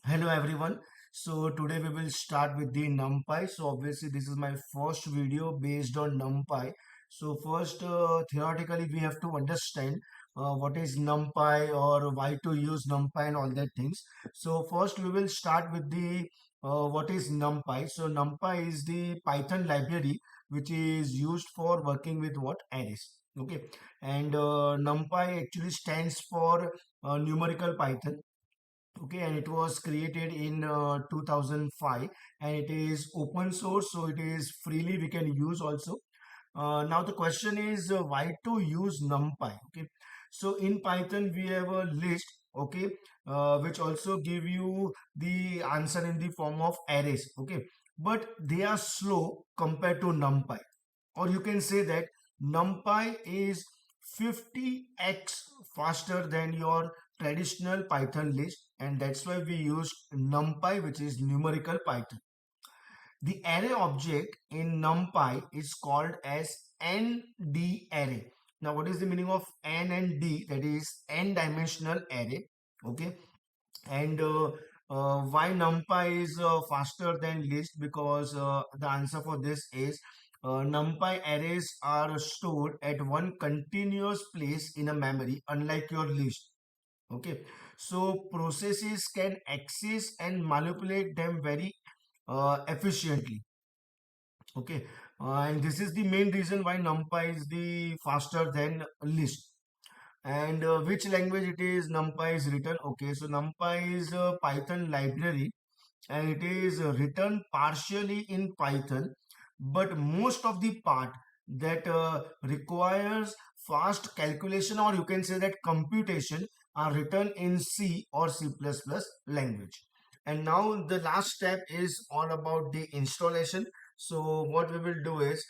Hello everyone. So today we will start with the Numpy. So obviously this is my first video based on Numpy. So first theoretically we have to understand what is Numpy or why to use Numpy and all that things. So first we will start with the what is Numpy. So Numpy is the Python library which is used for working with what arrays. Okay, and Numpy actually stands for numerical Python. Okay, and it was created in 2005, and it is open source, so it is freely we can use also. Now the question is why to use NumPy. Okay, so in Python we have a list, okay, which also give you the answer in the form of arrays. Okay, but they are slow compared to NumPy, or you can say that NumPy is 50x faster than your traditional Python list, and that's why we use NumPy, which is numerical Python. The array object in NumPy is called as ND array. Now, what is the meaning of N and D? That is n dimensional array. Okay, and why NumPy is faster than list? Because the answer for this is NumPy arrays are stored at one continuous place in a memory, unlike your list. Okay, so processes can access and manipulate them very efficiently. Okay, and this is the main reason why NumPy is the faster than list. And which language it is NumPy is written? Okay, so NumPy is a Python library, and it is written partially in Python, but most of the part that requires fast calculation, or you can say that computation, are written in C or C++ language. And now the last step is all about the installation. So what we will do is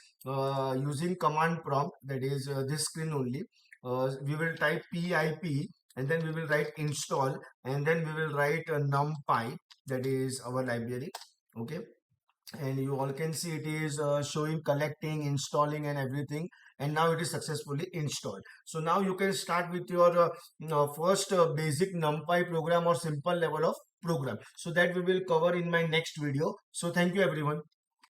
using command prompt, that is this screen only, we will type pip, and then we will write install, and then we will write numpy, that is our library. Okay, and you all can see it is showing collecting, installing and everything, and now it is successfully installed. So now you can start with your first basic numpy program or simple level of program, so that we will cover in my next video. So thank you everyone.